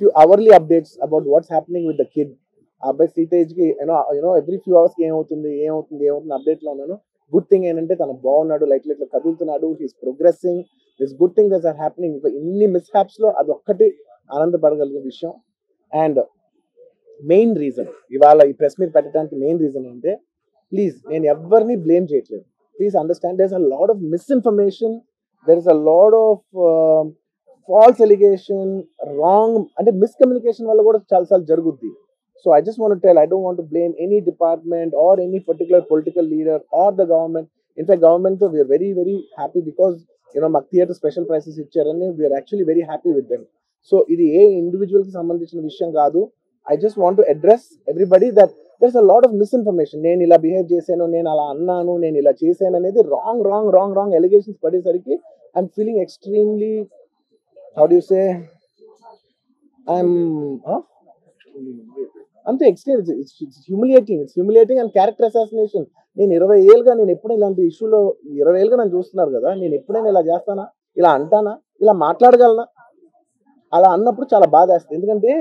few hourly updates about what's happening with the kid. ఆ అబ్బాయి సీతేజ్ కి ఎవ్రీ ఫ్యూ అవర్స్ కి ఏమవుతుంది అప్డేట్ లో ఉన్నాను. గుడ్ థింగ్ ఏంటంటే తను బాగున్నాడు, లైక్ ఇట్లా కదులుతున్నాడు, he's progressing, this good thing that's are happening. ఇంకా ఇన్ని మిస్ హ్యాప్స్ లో అది ఒక్కటి ఆనందపడగలిగే విషయం. అండ్ మెయిన్ రీజన్ ఇవాళ ఈ ప్రెస్ మీట్ పెట్టడానికి మెయిన్ రీజన్ అంటే, ప్లీజ్ నేను ఎవరిని బ్లేమ్ చేయట్లేదు. Please understand, there is a lot of misinformation, there is a lot of false allegation, wrong అంటే మిస్కమ్యూనికేషన్ వల్ల కూడా చాలాసార్లు జరుగుద్ది. So I just want to tell, I don't want to blame any department or any particular political leader or the government. In fact, government though, we are very, very happy because, మాకు theatre special prices ఇచ్చారని we are actually very happy with them. So ఇది ఏ individual కి సంబంధించిన విషయం కాదు. I just want to address everybody that there's a lot of misinformation. నేను ఇలా behave చేశాను, నేను అలా అన్నాను, నేను ఇలా చేశాను అనేది రాంగ్ ఎలిగేషన్స్ పడేసరికి I'm feeling extremely, how do you say, అంతే experience. It's humiliating and character assassination. నేను 20 ఏళ్ళుగా నేను ఎప్పుడు ఇలాంటి ఇష్యూలో 20 ఏళ్ళుగా నన్ను చూస్తున్నారు కదా, నేను ఎప్పుడైనా ఇలా చేస్తానా, ఇలా అంటానా, ఇలా మాట్లాడగలనా? అలా అన్నప్పుడు చాలా బాధ వేస్తుంది. ఎందుకంటే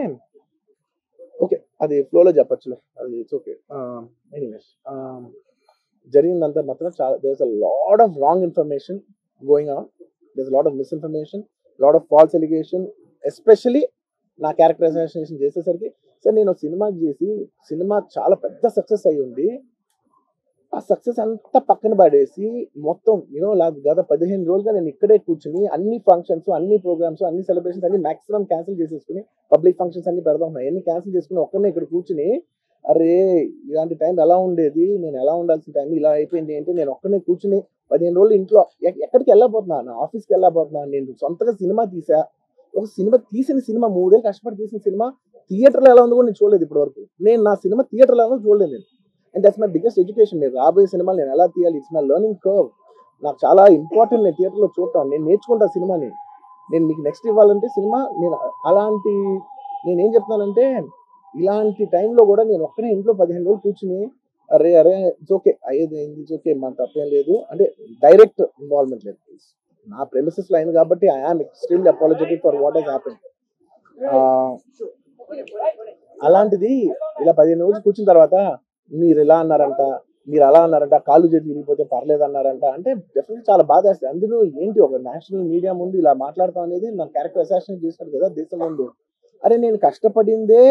ఓకే అది ఫ్లోలో చెప్పచ్చులే, అది ఇట్స్ ఓకే. ఎనీవేస్ జరిగిందంతా మాత్రం చాలా, there is a lot of wrong information going on, there is lot of misinformation, lot of false allegation. Especially నా క్యారెక్టర్ అసాసినేషన్ చేసేసరికి, సార్ నేను సినిమా చేసి సినిమా చాలా పెద్ద సక్సెస్ అయ్యి ఉంది, ఆ సక్సెస్ అంతా పక్కన పడేసి మొత్తం గత 15 రోజులుగా నేను ఇక్కడే కూర్చుని అన్ని ఫంక్షన్స్, అన్ని ప్రోగ్రామ్స్, అన్ని సెలబ్రేషన్స్ అన్ని మాక్సిమం క్యాన్సిల్ చేసేసుకుని, పబ్లిక్ ఫంక్షన్స్ అన్ని పెడదాం అన్ని క్యాన్సిల్ చేసుకుని ఒక్కనే ఇక్కడ కూర్చుని, అరే ఇలాంటి టైం ఎలా ఉండేది, నేను ఎలా ఉండాల్సిన టైం ఇలా అయిపోయింది ఏంటి, నేను ఒక్కనే కూర్చుని 15 రోజులు ఇంట్లో ఎక్కడికి వెళ్ళబోతున్నాను, ఆఫీస్కి వెళ్ళబోతున్నాను, నేను సొంతగా సినిమా తీసా. ఒక సినిమా తీసిన సినిమా 3 ఏళ్ళు కష్టపడి తీసిన సినిమా థియేటర్లో ఎలా ఉందో కూడా నేను చూడలేదు ఇప్పటి వరకు. నేను నా సినిమా థియేటర్లో ఎలా చూడలేదు నేను. And that's my biggest education. నేను రాబోయే సినిమాలు నేను ఎలా తీయాలి, ఇట్స్ మై లెర్నింగ్ కర్వ్. నాకు చాలా ఇంపార్టెంట్ నేను థియేటర్లో చూడటం, నేను నేర్చుకుంటా సినిమాని. నేను మీకు నెక్స్ట్ ఇవ్వాలంటే సినిమా, నేనేం చెప్తున్నానంటే, ఇలాంటి టైంలో కూడా నేను ఒక్కనే ఇంట్లో 15 రోజులు కూర్చుని, అరే ఇట్స్ ఓకే అయ్యేది ఇట్స్ ఓకే, మన తప్పేం లేదు అంటే డైరెక్ట్ ఇన్వాల్వ్మెంట్ లేదు. నా ప్రెమిసెస్ లో అయింది కాబట్టి I am extremely apologetic for what has happened. అలాంటిది ఇలా 15 రోజులు కూర్చున్న తర్వాత మీరు ఇలా అన్నారంట, మీరు అలా అన్నారంట, కాళ్ళు చేతి విరిగిపోతే పర్లేదు అన్నారంట అంటే డెఫినెట్లీ చాలా బాధ వేస్తుంది. అందులో ఏంటి, ఒక నేషనల్ మీడియా ముందు ఇలా మాట్లాడతాం అనేది నా క్యారెక్టర్ అసాసినేట్ చేసినట్టు కదా దేశం ముందు. అరే నేను కష్టపడిందే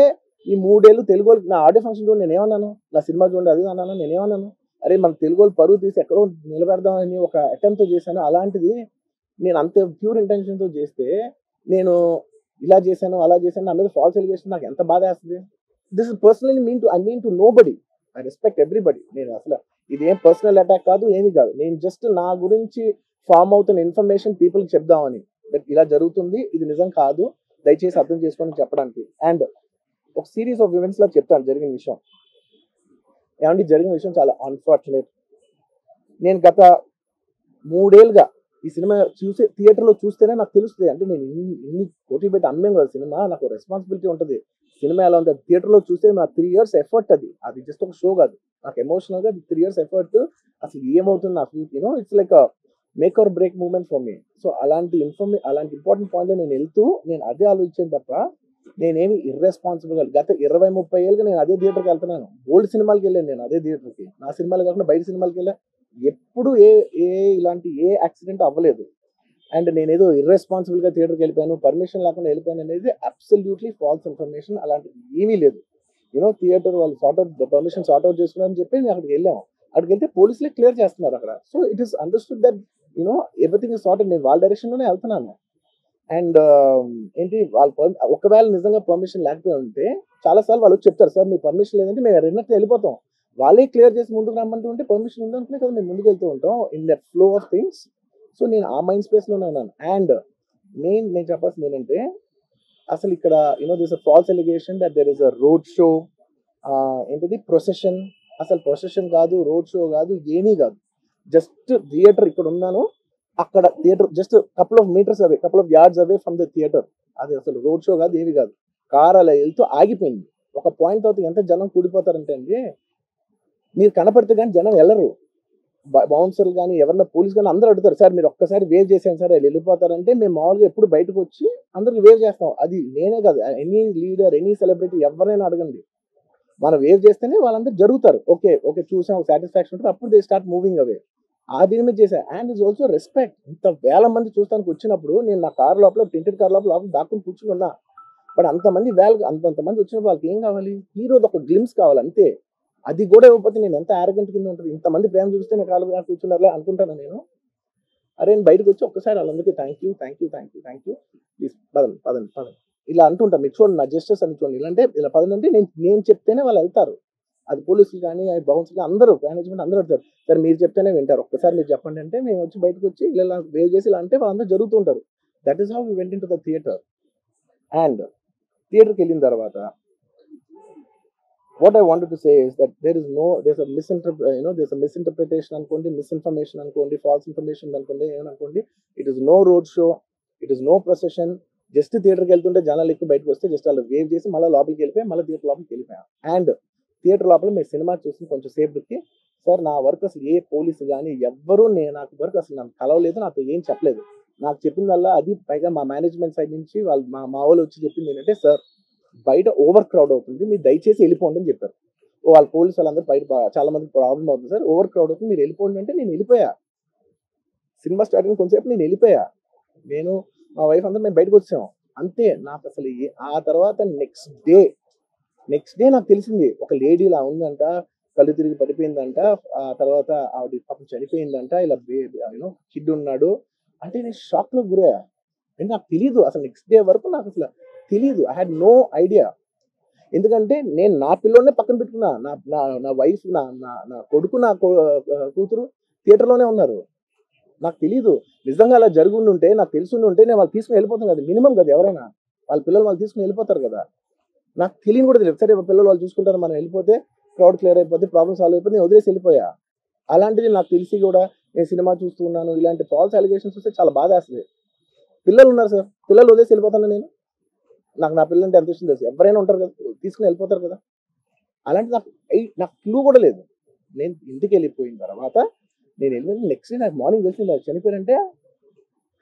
ఈ 3 ఏళ్ళు తెలుగు వాళ్ళకి. నా ఆడియో ఫంక్షన్ చూడండి, నేనేమన్నాను, నా సినిమా చూడండి అది అన్నాను, నేనేమన్నాను, అరే మన తెలుగు వాళ్ళు పరువు తీసి ఎక్కడో నిలబెడదామని ఒక అటెంప్ట్ చేశాను. అలాంటిది నేను అంత ప్యూర్ ఇంటెన్షన్ తో చేస్తే, నేను ఇలా చేశాను అలా చేశాను, నా మీద ఫాల్స్ ఎలిగేషన్, నాకు ఎంత బాధ వేస్తుంది. This is personally I mean to nobody, I respect everybody. నేను అసలు ఇదేం పర్సనల్ అటాక్ కాదు, ఏమీ కాదు. నేను జస్ట్ నా గురించి ఫామ్ అవుతున్న ఇన్ఫర్మేషన్ పీపుల్కి చెప్దామని, బట్ ఇలా జరుగుతుంది, ఇది నిజం కాదు, దయచేసి అర్థం చేసుకోండి చెప్పడానికి. అండ్ ఒక సిరీస్ ఆఫ్ ఈవెంట్స్ లో చెప్తాను జరిగిన విషయం. ఏమంటే జరిగిన విషయం చాలా అన్ఫార్చునేట్. నేను గత 3 ఏళ్ళుగా ఈ సినిమా థియేటర్లో చూస్తేనే నాకు తెలుస్తుంది. అంటే నేను ఇన్ని కోట్లు పెట్టి అమ్మేం కదా సినిమా, నాకు రెస్పాన్సిబిలిటీ ఉంటుంది. సినిమా ఎలా ఉంటుంది థియేటర్లో చూస్తే నా 3 years ఎఫర్ట్, అది జస్ట్ ఒక షో కాదు, నాకు ఎమోషనల్ గా 3 years ఎఫర్ట్. అసలు ఏమవుతుంది నాకు it's like make or break moment for me. So అలాంటి ఇంపార్టెంట్ పాయింట్ లో నేను వెళ్తూ నేను అదే ఆలోచించాను తప్ప నేనేమి ఇర్రెస్పాన్సిబుల్ గా గత 20-30 ఏళ్ళుగా నేను అదే థియేటర్కి వెళ్తున్నాను. ఓల్డ్ సినిమాలకి వెళ్ళాను నేను అదే థియేటర్కి, నా సినిమాలు కాకుండా బయట సినిమాలకి వెళ్ళా. ఎప్పుడు ఇలాంటి యాక్సిడెంట్ అవ్వలేదు. అండ్ నేనేదో ఇర్రెస్పాన్సిబుల్ గా థియేటర్కి వెళ్ళిపోయాను, పర్మిషన్ లేకుండా వెళ్ళిపోయాను అనేది అబ్సల్యూట్లీ ఫాల్స్ ఇన్ఫర్మేషన్. అలాంటిది ఏమీ లేదు. థియేటర్ వాళ్ళు పర్మిషన్ సార్ట్ అవుట్ చేసుకున్నారని చెప్పి నేను అక్కడికి వెళ్ళాము. అక్కడికి వెళ్తే పోలీసులే క్లియర్ చేస్తున్నారు అక్కడ. So it is understood that everything is sorted. నేను వాళ్ళ డైరెక్షన్ లోనే వెళ్తున్నాను. అండ్ ఏంటి వాళ్ళు ఒకవేళ నిజంగా పర్మిషన్ లేకపోయి ఉంటే చాలాసార్లు వాళ్ళు చెప్తారు, సార్ మీ పర్మిషన్ లేదంటే మేము రెండట్లు వెళ్ళిపోతాం. వాళ్ళే క్లియర్ చేసి ముందుకు రమ్మంటూ ఉంటే పర్మిషన్ ఉందనుకునే కదా మేము ముందుకు వెళ్తూ ఉంటాం in that flow of things. So నేను ఆ మైండ్ స్పేస్ లోనే ఉన్నాను. అండ్ నేను చెప్పాల్సింది ఏంటంటే, అసలు ఇక్కడ this a false allegation that there is a road show, ఏంటిది ప్రొసెషన్. అసలు ప్రొసెషన్ కాదు, రోడ్ షో కాదు, ఏమీ కాదు. జస్ట్ థియేటర్ ఇక్కడ ఉన్నాను, అక్కడ theatre just couple of metres away, couple of yards away from the theatre. అది అసలు రోడ్ షో కాదు, ఏమి కాదు. కార్ అలా వెళ్తూ ఆగిపోయింది. ఒక పాయింట్ తర్వాత ఎంత జనం కూడిపోతారంటే అండి, మీరు కనపడితే కానీ జనం వెళ్ళరు. బౌన్సర్లు కానీ ఎవరన్నా పోలీస్ కానీ అందరూ అడుగుతారు, సార్ మీరు ఒక్కసారి వేవ్ చేసాను సార్ వాళ్ళు వెళ్ళిపోతారంటే మేము మామూలుగా ఎప్పుడు బయటకు వచ్చి అందరికి వేవ్ చేస్తాం. అది నేనే కాదు, ఎనీ లీడర్ ఎనీ సెలబ్రిటీ ఎవరైనా అడగండి, మనం వేవ్ చేస్తేనే వాళ్ళందరూ జరుగుతారు. ఓకే ఓకే చూసాం సాటిస్ఫాక్షన్ ఉంటుంది, అప్పుడు దే స్టార్ట్ మూవింగ్ అవే. ఆ దీని మీద చేశా. And is also respect. ఇంత వేల మంది చూస్తానికి వచ్చినప్పుడు నేను నా కార్ లోపల టెంటెడ్ కార్ లోపల దాక్కుని కూర్చుని ఉన్నా. బట్ అంతమంది అంతంతమంది వచ్చినప్పుడు వాళ్ళకి ఏం కావాలి, హీరోది ఒక గ్లిమ్స్ కావాలి అంతే. అది కూడా ఇవ్వకపోతే నేను ఎంత ఆరోగ్యంట్ కింద ఉంటుంది. ఇంతమంది ప్రేమ చూస్తే నేను కాలు కూర్చున్నారులే అనుకుంటాను నేను. అరే నేను బయటకు వచ్చి ఒక్కసారి వాళ్ళందరికీ thank you thank you thank you thank you please పదండి పదండి పదండి ఇలా అంటుంటాను. మీరు చూడండి నా జస్టిస్ అని చూడండి. ఇలాంటే ఇలా పదండి అంటే నేను చెప్తేనే వాళ్ళు వెళ్తారు. అది పోలీసులు కానీ బౌన్సర్లు అందరూ మేనేజ్మెంట్ అందరూ అడుగుతారు, సార్ మీరు చెప్తేనే వింటారు, ఒక్కసారి మీరు చెప్పండి అంటే మేము వచ్చి బయటకు వచ్చి ఇలా వేవ్ చేసి ఇలా అంటే వాళ్ళందరూ జరుగుతుంటారు. That is how we went in to the theatre. And థియేటర్కి వెళ్ళిన తర్వాత what I wanted to say is that there's a misinterpretation అనుకోండి, misinformation అనుకోండి, false information అనుకోండి, ఏమనుకోండి. It is no road show, it is no procession. Just థియేటర్కి వెళ్తుంటే జనాలు ఎక్కువ బయటకు వస్తే జస్ట్ వాళ్ళు వేవ్ చేసి మళ్ళీ లోపలికి వెళ్ళిపోయి మళ్ళీ థియేటర్ లోపలికి వెళ్ళిపోయాం. అండ్ థియేటర్ లోపల మీరు సినిమా చూసి కొంచెం సేపుకి సార్ నా వర్క్ అసలు ఏ పోలీసు కానీ ఎవ్వరూ నాకు వర్క్ అసలు నాకు కలవలేదు, నాతో ఏం చెప్పలేదు. నాకు చెప్పిందల్లా అది పైగా మా మేనేజ్మెంట్ సైడ్ నుంచి వాళ్ళు మా వాళ్ళు వచ్చి చెప్పింది ఏంటంటే, సార్ బయట ఓవర్ క్రౌడ్ అవుతుంది, మీరు దయచేసి వెళ్ళిపోండి అని చెప్పారు. వాళ్ళ పోలీసు వాళ్ళందరూ బయట చాలా మంది ప్రాబ్లం అవుతుంది సార్, ఓవర్ క్రౌడ్ అవుతుంది మీరు వెళ్ళిపోండి అంటే నేను వెళ్ళిపోయా. సినిమా స్టార్టింగ్ కొంచెంసేపు నేను వెళ్ళిపోయా. నేను మా వైఫ్ అందరూ మేము బయటకు వచ్చాం అంతే. నాకు అసలు ఆ తర్వాత నెక్స్ట్ డే నాకు తెలిసింది ఒక లేడీ ఇలా ఉందంట, కళ్ళు తిరిగి పడిపోయిందంట, ఆ తర్వాత ఆవిడ పాపం చనిపోయిందంట, ఇలా కిడ్ ఉన్నాడు అంటే నేను షాక్ లో గురయ్యా. నాకు తెలియదు అసలు నెక్స్ట్ డే వరకు నాకు అసలు తెలియదు. I had no idea. ఎందుకంటే నేను నా పిల్లోనే పక్కన పెట్టుకున్నా, నా వైఫ్ నా కొడుకు నా కూతురు థియేటర్లోనే ఉన్నారు. నాకు తెలియదు. నిజంగా అలా జరుగుండి ఉంటే నాకు తెలుసుండి ఉంటే నేను వాళ్ళు తీసుకుని వెళ్ళిపోతాను కదా, మినిమం కదా, ఎవరైనా వాళ్ళ పిల్లలు వాళ్ళు తీసుకుని వెళ్ళిపోతారు కదా. నాకు తెలియని కూడా తెలియదు. సరే పిల్లలు వాళ్ళు చూసుకుంటారు, మనం వెళ్ళిపోతే క్రౌడ్ క్లియర్ అయిపోతే ప్రాబ్లమ్ సాల్వ్ అయిపోతే నేను వదిలేసి వెళ్ళిపోయా. అలాంటిది నాకు తెలిసి కూడా నేను సినిమా చూస్తున్నాను, ఇలాంటి ఫాల్స్ అలిగేషన్స్ వస్తే చాలా బాధ వేస్తుంది. పిల్లలు ఉన్నారు సార్, పిల్లలు వదిలేసి వెళ్ళిపోతాను నేను. నాకు నా పిల్లలు అంటే ఎంత ఇష్టం తెలుసు, ఎవరైనా ఉంటారు కదా తీసుకుని వెళ్ళిపోతారు కదా. అలాంటి నాకు క్లూ కూడా లేదు. నేను ఇంటికి వెళ్ళిపోయిన తర్వాత నేను వెళ్ళిన నెక్స్ట్ డే నాకు మార్నింగ్ తెలిసి నాకు చనిపోయారంటే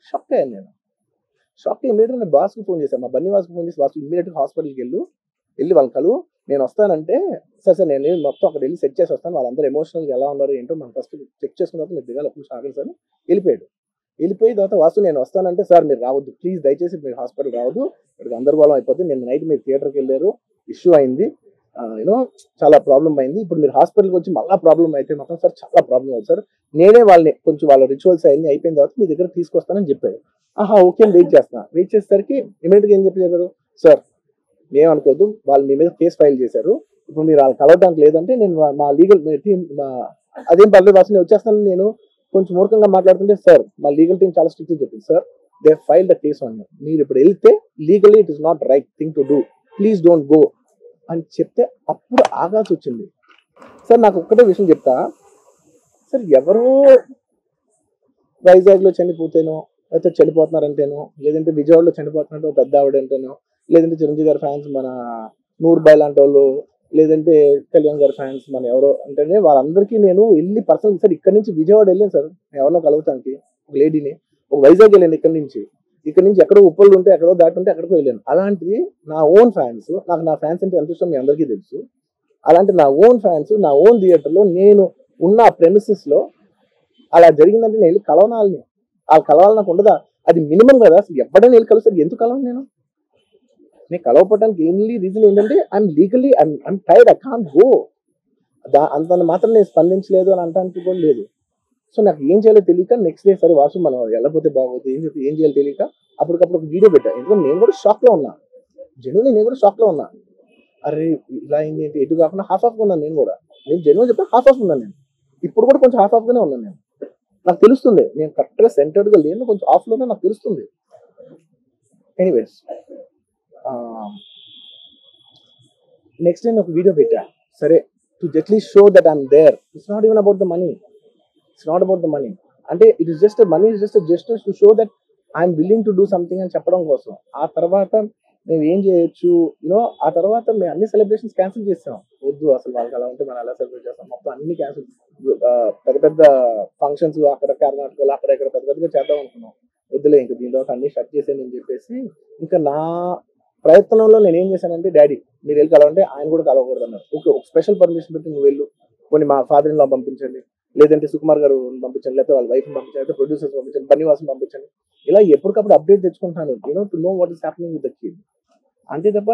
షాక్ అయ్యాను నేను. షాక్ అయ్యి ఇమీడియట్గా నేను బాస్కి ఫోన్ చేశాను, మా బన్నీ వాస్కి ఫోన్ చేసి బాస్ ఇమీడియట్గా హాస్పిటల్కి వెళ్ళి వాళ్ళ కలువు, నేను వస్తానంటే సార్ నేను మొత్తం అక్కడ వెళ్ళి సెట్ చేసి వస్తాను, వాళ్ళందరూ ఎమోషనల్గా ఎలా ఉన్నారు ఏంటో మనం ఫస్ట్ చెక్ చేసుకున్న తర్వాత మీరు దిగాలి అప్పుడు ఆగండి సార్. వెళ్ళిపోయాడు. వెళ్ళిపోయి తర్వాత వాసు నేను వస్తానంటే సార్ మీరు రావద్దు ప్లీజ్, దయచేసి మీరు హాస్పిటల్ రావద్దు, ఇక్కడ గందరగోళం అయిపోతుంది, నేను నైట్ మీరు థియేటర్కి వెళ్ళారు, ఇష్యూ అయింది, చాలా ప్రాబ్లం అయింది, ఇప్పుడు మీరు హాస్పిటల్కి వచ్చి మళ్ళీ ప్రాబ్లం అయితే మాత్రం సార్ చాలా ప్రాబ్లం అవుతుంది సార్, నేనే కొంచెం వాళ్ళ రిచువల్స్ అన్ని అయిపోయిన తర్వాత మీ దగ్గర తీసుకొస్తానని చెప్పాడు. ఆహా ఓకే అని వెయిట్ చేసేసరికి ఇమీడియట్గా ఏం చెప్పారు, సార్ ఏమనుకోవద్దు, వాళ్ళు మీ మీద కేసు ఫైల్ చేశారు, ఇప్పుడు మీరు వాళ్ళు కలవడానికి లేదంటే నేను మా లీగల్ టీం అదేం పర్లేదు వాసు నేను వచ్చేస్తాను, నేను కొంచెం మూర్ఖంగా మాట్లాడుతుంటే సార్ మా లీగల్ టీం చాలా స్ట్రిక్ట్ చెప్పింది, sir they file the case on you, మీరు ఇప్పుడు వెళ్తే legally it is not right thing to do, please don't go అని చెప్తే అప్పుడు ఆగాల్సి వచ్చింది. సార్ నాకు ఒక్కటే విషయం చెప్తా సార్, ఎవరో వైజాగ్లో చనిపోతేనో లేకపోతే చనిపోతున్నారంటేనో, లేదంటే విజయవాడలో చనిపోతున్నారంటే ఒక పెద్ద ఆవిడ అంటేనో, లేదంటే చిరంజీవి గారి ఫ్యాన్స్ మన నూర్బాయ్ లాంటి వాళ్ళు, లేదంటే కళ్యాణ్ గారి ఫ్యాన్స్ మన ఎవరో అంటేనే వాళ్ళందరికీ నేను వెళ్ళి పర్సనల్ సార్ ఇక్కడ నుంచి విజయవాడ వెళ్ళాను సార్ ఎవరినో కలవటానికి, ఒక లేడీని, ఒక వైజాగ్ వెళ్ళాను ఇక్కడ నుంచి ఎక్కడో ఉప్పళ్ళు ఉంటే ఎక్కడో దాటి ఉంటే ఎక్కడికో వెళ్ళాను. అలాంటిది నా ఓన్ ఫ్యాన్స్, నాకు నా ఫ్యాన్స్ అంటే ఎంత ఇష్టం మీ అందరికీ తెలుసు, అలాంటి నా ఓన్ ఫ్యాన్స్ నా ఓన్ థియేటర్లో నేను ఉన్న ప్రెమిసెస్ లో అలా జరిగిందంటే నేను వెళ్ళి కలవనాలని, వాళ్ళు కలవాలి నాకు ఉండదా, అది మినిమం కదా. అసలు ఎవడైనా వెళ్ళి కలుస్తారు, ఎందుకు కలవను నేను కలవపడడానికి ఓన్లీ రీజన్ ఏంటంటే I'm legally I'm tired, I can't go. అంత మాత్రం నేను స్పందించలేదు అని అనడానికి కూడా లేదు. సో నాకు ఏం చేయాలో తెలియక నెక్స్ట్ డే సరే వాసు మనం వెళ్ళకపోతే బాగోదు ఏం చేయాలో తెలియక అప్పటికప్పుడు ఒక వీడియో పెట్టా. ఎందుకంటే నేను కూడా షాక్ లో ఉన్నా, జెన్యున్లీ నేను కూడా షాక్ లో ఉన్నా. అరే ఇలా అయింది ఏంటి, ఎటు కాకుండా హాఫ్ ఆఫ్ ఉన్నాను నేను కూడా, నేను జెన్యున్ చెప్పా హాఫ్ ఆఫ్ ఉన్నాను నేను, ఇప్పుడు కూడా కొంచెం హాఫ్ ఆఫ్ గానే ఉన్నాను నేను, నాకు తెలుస్తుంది నేను కరెక్ట్ గా సెంటర్డ్ గా లేను, కొంచెం ఆఫ్ లోనే నాకు తెలుస్తుంది. ఎనీవేస్ నెక్స్ట్ నేను ఒక వీడియో పెట్టా, సరే to just show that I'm there, it's not even about the money, it's not about the money, అంటే it is just money is just to show that I'm willing to do something అని చెప్పడం కోసం. ఆ తర్వాత మేము ఏం చేయొచ్చు you know. ఆ తర్వాత మేము అన్ని సెలబ్రేషన్స్ క్యాన్సిల్ చేసాం. వద్దు అసలు వాళ్ళకి అలా ఉంటే మనం ఎలా సెలబ్రేట్ చేస్తాం, మొత్తం అన్ని క్యాన్సిల్. పెద్ద పెద్ద ఫంక్షన్స్ అక్కడ కర్ణాటకలో అక్కడ ఇక్కడ పెద్ద పెద్దగా చేద్దాం అనుకున్నాం. వద్దులే ఇంక దీని తర్వాత అన్ని షట్ చేసేయని చెప్పేసి ఇంకా నా ప్రయత్నంలో నేను ఏం చేశానంటే, డాడీ మీరు వెళ్ళి కలవంటే ఆయన కూడా కలవకూడదు అన్నారు. ఓకే, ఒక స్పెషల్ పర్మిషన్ పెట్టి నువ్వు వెళ్ళు, కొన్ని మా ఫాదర్ ఇన్ లా పంపించండి, లేదంటే సుకుమార్ గారు పంపించండి, లేకపోతే వాళ్ళ వైఫ్ పంపించండి, లేకపోతే ప్రొడ్యూసర్స్ పంపించండి, బన్నీవాసం పంపించండి. ఇలా ఎప్పటికప్పుడు అప్డేట్ తెచ్చుకుంటాను to know what is happening with the kid. అంతే తప్ప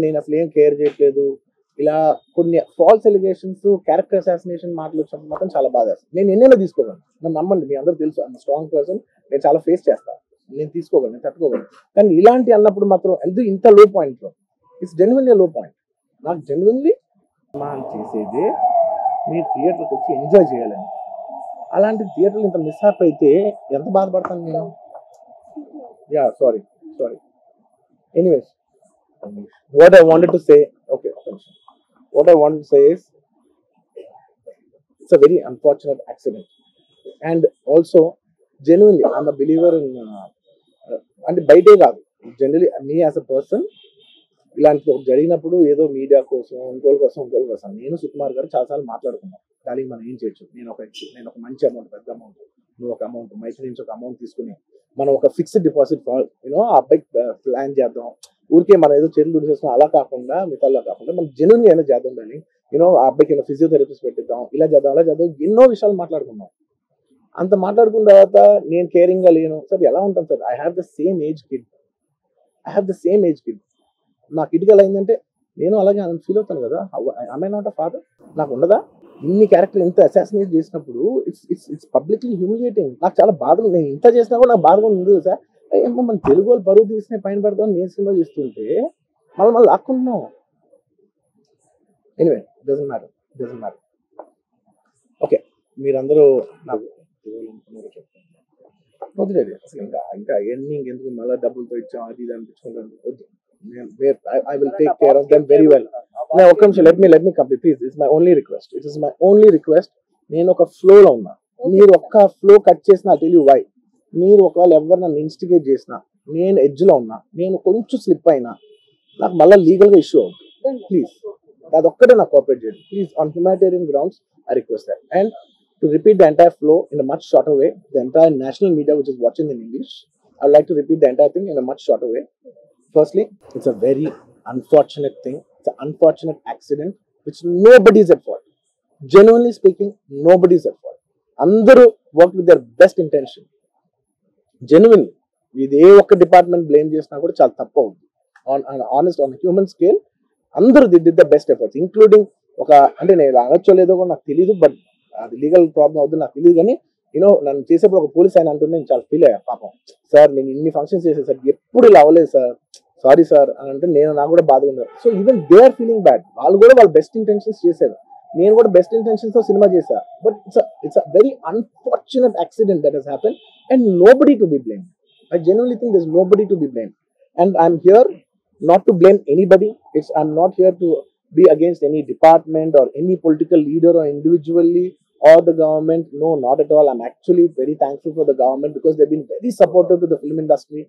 నేను అసలు ఏం కేర్ చేయట్లేదు. ఇలా కొన్ని ఫాల్స్ ఎలిగేషన్స్, క్యారెక్టర్ అసాసినేషన్ మాటలు వచ్చినప్పుడు మాత్రం చాలా బాధ వేస్తుంది. నేను ఎన్నైనా తీసుకోగలను, నన్ను నమ్మండి, మీ అందరూ తెలుసు ఐఎమ్ స్ట్రాంగ్ పర్సన్. నేను చాలా ఫేస్ చేస్తాను, నేను తీసుకోగలను, నేను తట్టుకోగలను. కానీ ఇలాంటి అన్నప్పుడు మాత్రం ఇంత లో పాయింట్ లో, ఇట్స్ జెన్యున్లీ లో పాయింట్. నాకు జెన్యున్లీ చేసేది మీరు థియేటర్కి వచ్చి ఎంజాయ్ చేయాలని. అలాంటి థియేటర్లు ఇంత మిస్అప్ అయితే ఎంత బాధపడతాను నేను. Yeah sorry. Anyways, what I wanted to say, okay, what I wanted to say is, it's a very unfortunate accident. And also, genuinely, I'm a believer in, అంటే బయటే కాదు, generally me as a person, ఇలాంటి జరిగినప్పుడు ఏదో media కోసం ఇంకోటి కోసం నేను సుకుమార్ గారు చాలాసార్లు మాట్లాడుకున్నాం. దానికి మనం ఏం చేయొచ్చు, నేను ఒక మంచి అమౌంట్, పెద్ద అమౌంట్, నువ్వు ఒక అమౌంట్, మైత్రి నుంచి ఒక అమౌంట్ తీసుకుని మనం ఒక ఫిక్స్డ్ డిపాజిట్ యూనో ఆ అబ్బాయి ప్లాన్ చేద్దాం. ఊరికే మనం ఏదో చేతులు దుడిచేస్తున్నాం అలా కాకుండా, మిగతాలా కాకుండా మనం జెన్యున్గా అయినా చేద్దాం. కానీ యూనో ఆ అబ్బాయికి ఏదో ఫిజియోథెరపిస్ట్ పెట్టిద్దాం, ఇలా చేద్దాం అలా చేద్దాం, ఎన్నో విషయాలు మాట్లాడుకున్నాం. అంత మాట్లాడుకున్న తర్వాత నేను కేరింగ్ గా లేను సార్, ఎలా ఉంటాను sir? I have the same age kid. నా కిడ్కి ఎలా అయిందంటే నేను అలాగే ఫీల్ అవుతాను కదా. I not a father? నాకు ఉండదా? ఇన్ని క్యారెక్టర్ ఇంత అసాసినేట్ చేసినప్పుడు ఇట్స్ పబ్లిక్లీ హ్యూమిలియేటింగ్. నాకు చాలా బాధగా, నేను ఇంత చేసినా కూడా నాకు బాధగా ఉంది సార్. ఏమో మన తెలుగు వాళ్ళు పరువు తీసిన పైన పెడతాం, నేను సినిమా చేస్తుంటే మళ్ళీ లాక్కుంటున్నాం. Anyway, doesn't matter. ఓకే, మీరందరూ నాకు వదిలేదు అసలు. ఇంకా ఎన్ని ఇంకెందుకు మళ్ళీ డబ్బులతో ఇచ్చాం అది ఇది అనిపించుకుంటాను. వద్దు, I will take care of them very well. Now, ఒక్క నిమిషం, let me complete, please. It's my only request. నేను ఒక ఫ్లో లో ఉన్నా, మీరు ఒక్క ఫ్లో కట్ చేసినా I'll tell you why. మీరు ఒకవేళ ఎవరు నన్ను ఇన్స్టిగేట్ చేసినా, నేను ఎడ్జ్ లో ఉన్నా, నేను కొంచెం స్లిప్ అయినా నాకు మళ్ళీ లీగల్ గా ఇష్యూ అవుతుంది. ప్లీజ్ అదొక్కటే నాకు కోఆపరేట్ చేయండి please. On humanitarian grounds I request that. And to repeat the entire flow in a much shorter way, the entire national media which is watching in English, I would like to repeat the entire thing in a much shorter way. Firstly, it's a very unfortunate thing. It's an unfortunate accident which nobody is at fault. Genuinely speaking, nobody is at fault. Andaru worked with their best intention. Genuinely, ఇదే ఒక్క department blame చేసినా కూడా చాలా తప్పు అవుతుంది. On human scale అందరూ did the best efforts, including ఒక, అంటే నేను అనొచ్చో లేదో కూడా నాకు తెలియదు, బట్ అది లీగల్ ప్రాబ్లం అవుతుంది నాకు తెలియదు. కానీ యూనో నన్ను చేసేప్పుడు ఒక పోలీస్ ఆయన అంటుంటే నేను చాలా ఫీల్ అయ్యా. పాపం సార్, నేను ఇన్ని ఫంక్షన్స్ చేశాను సార్, ఎప్పుడు ఇలా అవ్వలేదు సార్, సారీ సార్ అని అంటే నాకు కూడా బాధగా ఉంది. So even they are feeling bad. వాళ్ళు కూడా వాళ్ళ బెస్ట్ ఇంటెన్షన్స్ చేశారు, నేను కూడా బెస్ట్ ఇంటెన్షన్స్ తో సినిమా చేశా. But it's a very unfortunate accident that has happen and nobody to be blame. I genuinely think there's nobody to be blamed. And I'm here not to blame anybody. I'm not here to be against any department or any political leader or individually or the government. No, not at all. I'm actually very thankful for the government because they've been very supportive to the film industry,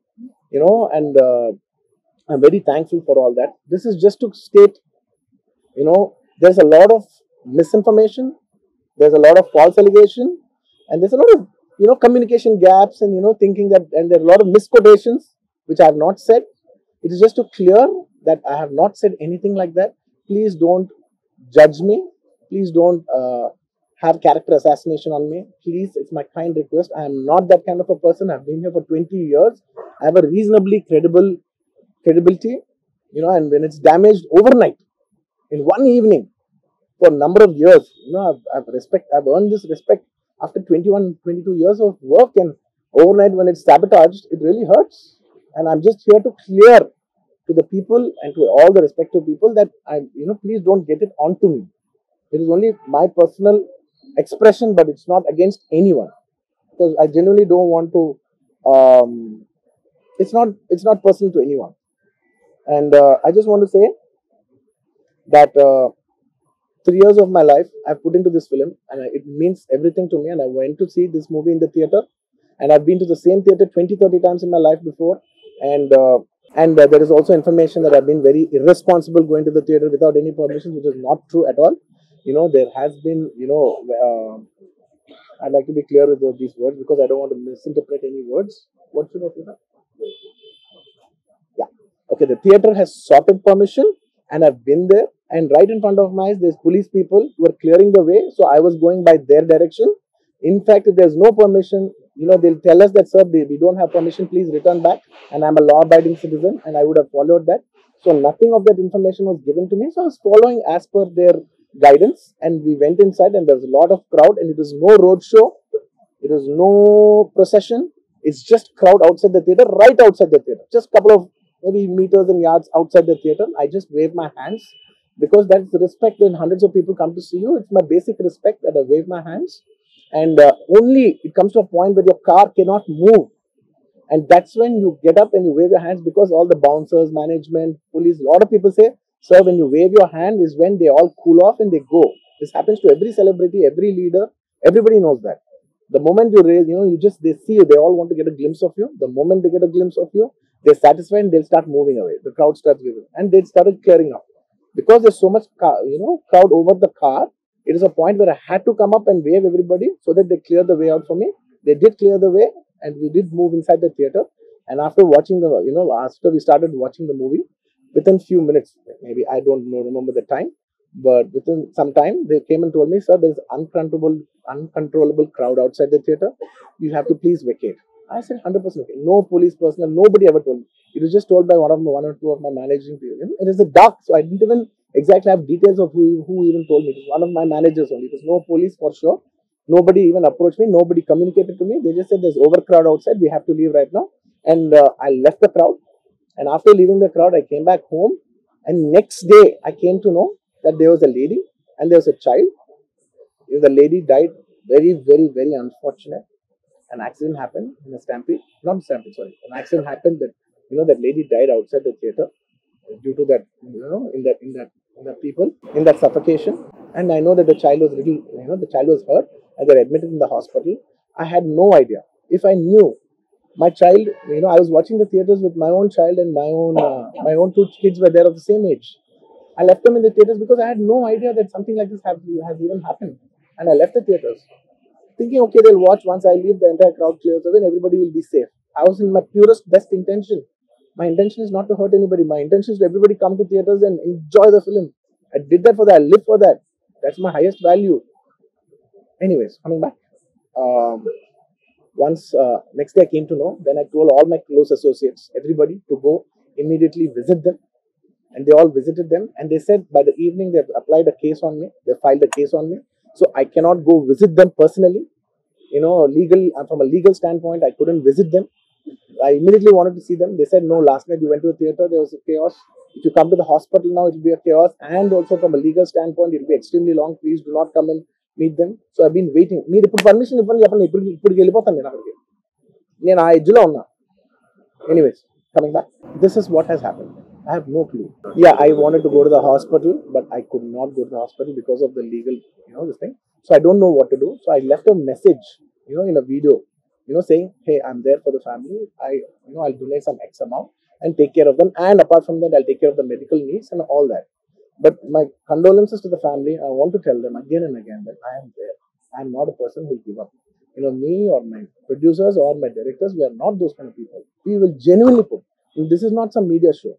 and I'm very thankful for all that. This is just to state, there's a lot of misinformation, there's a lot of false allegation, and there's a lot of communication gaps and thinking that, and there are a lot of misquotations which I have not said. It is just to clear that I have not said anything like that. Please don't judge me. Please don't have character assassination on me. Please, it's my kind request. I am not that kind of a person. I've been here for 20 years. I have a reasonably credibility, and when it's damaged overnight in one evening for a number of years, I've earned this respect after 21, 22 years of work, and overnight when it's sabotaged, it really hurts. And I'm just here to clear to the people and to all the respective people that please don't get it onto me. It is only my personal expression, but it's not against anyone, because I genuinely don't want to, it's not personal to anyone. And I just want to say that 3 years of my life I've put into this film, and it means everything to me. And I went to see this movie in the theater, and I've been to the same theater 20-30 times in my life before. And And there is also information that I've been very irresponsible going to the theater without any permission, which is not true at all. There has been, I'd like to be clear with these words because I don't want to misinterpret any words. What should I say? Yeah. Okay, the theater has sought permission and I've been there. And right in front of my eyes, there's police people who are clearing the way. So I was going by their direction. In fact, if there's no permission, they'll tell us that, sir, we don't have permission, please return back. And I'm a law abiding citizen and I would have followed that. So nothing of that information was given to me. So I was following as per their guidance. And we went inside and there was a lot of crowd and it was no road show. It was no procession. It's just crowd outside the theater, right outside the theater. Just a couple of maybe meters and yards outside the theater. I just wave my hands because that's the respect when hundreds of people come to see you. It's my basic respect that I wave my hands. And only it comes to a point where your car cannot move. And that's when you get up and you wave your hands because all the bouncers, management, police, a lot of people say, sir, when you wave your hand is when they all cool off and they go. This happens to every celebrity, every leader. Everybody knows that. The moment you raise, they see you, they all want to get a glimpse of you. The moment they get a glimpse of you, they're satisfied and they'll start moving away. The crowd starts giving. And they started clearing up. Because there's so much, crowd over the car, it is a point where I had to come up and wave everybody so that they clear the way out for me. They did clear the way and we did move inside the theater. And after watching after we started watching the movie, within few minutes, maybe I don't know, remember the time, but within some time, they came and told me, sir, there's uncontrollable crowd outside the theater. You have to please vacate. I said 100% okay. No police personnel, nobody ever told me. It was just told by one or two of my managing people. It is a dark, so I didn't even exactly have details of who even told me. It was one of my managers only. It was no police for sure. Nobody even approached me. Nobody communicated to me. They just said there's overcrowd outside. We have to leave right now. And I left the crowd. And after leaving the crowd, I came back home. And next day, I came to know that there was a lady and there was a child. The lady died very, very, very unfortunate. An accident happened in a stampede. Not stampede, sorry. An accident happened that that lady died outside the theater due to that, in that people, in that suffocation. And I know that the child was the child was hurt and they're admitted in the hospital. I had no idea. If I knew my child, I was watching the theaters with my own child and my own two kids were there of the same age. I left them in the theaters because I had no idea that something like this has even happened. And I left the theaters thinking, okay, they'll watch once I leave, the entire crowd clears away and everybody will be safe. I was in my purest, best intention. My intention is not to hurt anybody. My intention is to everybody come to theaters and enjoy the film. I did that for that. I live for that. That's my highest value. Anyways, coming back. Once next day I came to know, then I told all my close associates, everybody, to go immediately visit them. And they all visited them. And they said by the evening they've applied a case on me. They filed a case on me. So I cannot go visit them personally. From a legal standpoint, I couldn't visit them. I immediately wanted to see them. They said, no, last night you went to the theater, there was a chaos. If you come to the hospital now, it will be a chaos. And also from a legal standpoint, it will be extremely long. Please do not come and meet them. So I've been waiting. మీరు ఇప్పుడు permission ఇవ్వండి చెప్పండి ఇప్పుడు వెళ్ళిపోతాను నేను అక్కడికి నేను ఆ ఎడ్జ్లో ఉన్నా anyways coming back this is what has happen I have no clue. Yeah, I wanted to go to the hospital, but I could not go to the hospital because of the legal, this thing. So I don't know what to do. So I left a message, in a video, saying, hey, I'm there for the family. I'll donate some X amount and take care of them. And apart from that, I'll take care of the medical needs and all that. But my condolences to the family. I want to tell them again and again that I am there. I am not a person who will give up. Me or my producers or my directors, we are not those kind of people. We will genuinely put. This is not some media show.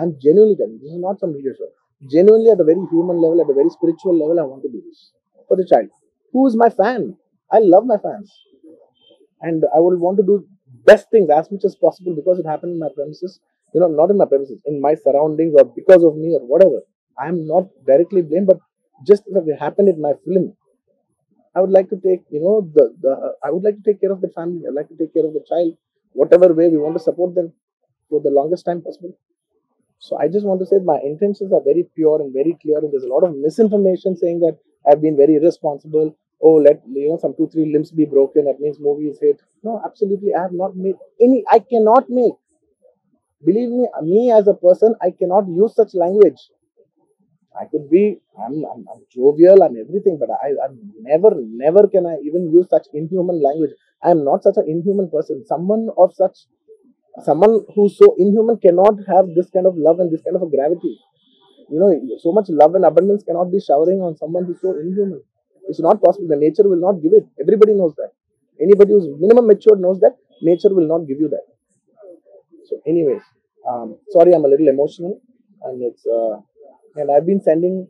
I'm genuinely telling you, this is not some media show. Genuinely, at a very human level, at a very spiritual level, I want to do this for the child. Who is my fan? I love my fans. And I would want to do best things as much as possible because it happened in my premises. Not in my premises, in my surroundings or because of me or whatever. I am not directly blamed, but just if it happened in my film, I would like to take, I would like to take care of the family. I'd like to take care of the child. Whatever way we want to support them for the longest time possible. So I just want to say my intentions are very pure and very clear, and there's a lot of misinformation saying that I've been very irresponsible. Oh, let some 2-3 limbs be broken. That means movie is hit. No, absolutely, I have not made any. I cannot make. Believe me as a person, I cannot use such language. I could be, I'm jovial, I'm everything, but I'm never can I even use such inhuman language. I am not such an inhuman person. Someone of such Someone who's so inhuman cannot have this kind of love and this kind of a gravity. So much love and abundance cannot be showering on someone who's so inhuman. It's not possible. The nature will not give it. Everybody knows that. Anybody who's minimum matured knows that nature will not give you that. So, anyways, sorry, I'm a little emotional, and and I've been sending,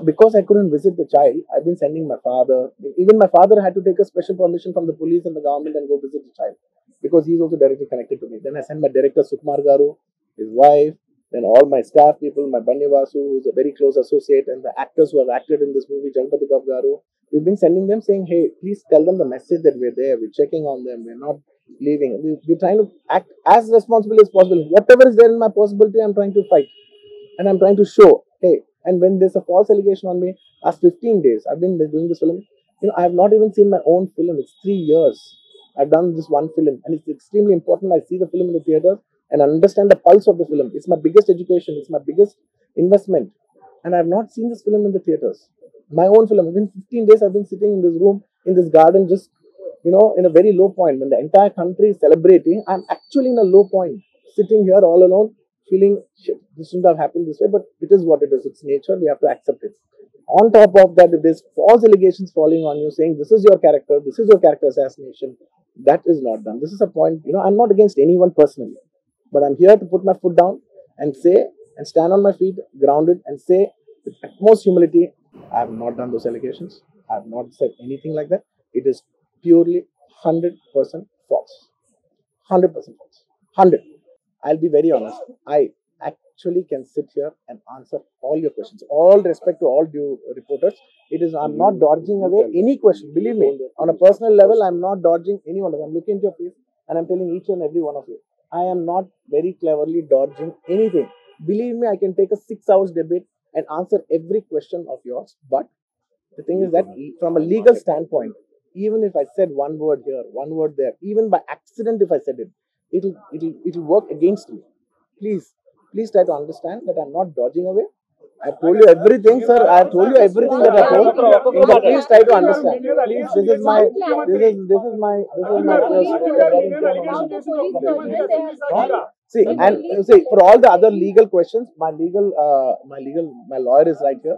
because I couldn't visit the child, I've been sending my father. Even my father had to take a special permission from the police and the government and go visit the child because he's also directly connected to me. Then I sent my director Sukumar Garu, his wife, then all my staff people, my Banni Vasu, who's a very close associate, and the actors who have acted in this movie, Janpati Bab Garu. We've been sending them saying, hey, please tell them the message that we're there, we're checking on them, we're not leaving. We're trying to act as responsible as possible. Whatever is there in my possibility, I'm trying to fight. And I'm trying to show, hey, and when there's a false allegation on me, last 15 days, I've been doing this film. I have not even seen my own film. It's 3 years. I've done this one film, and it's extremely important. I see the film in the theaters and understand the pulse of the film. It's my biggest education. It's my biggest investment. And I've not seen this film in the theaters. My own film. Within 15 days, I've been sitting in this room, in this garden, just, in a very low point. When the entire country is celebrating, I'm actually in a low point, sitting here all alone, feeling, shit, this shouldn't have happened this way, but it is what it is. It's nature. We have to accept it. On top of that, if there's false allegations falling on you saying this is your character assassination, that is not done. This is a point, I'm not against anyone personally, but I'm here to put my foot down and say, and stand on my feet, grounded, and say with utmost humility, I have not done those allegations. I have not said anything like that. It is purely 100% false. 100% false. 100. I'll be very honest. I actually can sit here and answer all your questions. All respect to all due reporters. I'm not dodging away any question. Believe me, on a personal level, I'm not dodging any one of them. I'm looking into your face and I'm telling each and every one of you. I am not very cleverly dodging anything. Believe me, I can take a 6 hours debate and answer every question of yours. But the thing is that from a legal standpoint, even if I said one word here, one word there, even by accident if I said it, it'll work against me. Please try to understand that I'm not dodging away. I've told you everything, sir. I've told you everything that I told. Please try to understand. Please, See, and see, for all the other legal questions, my lawyer is right here.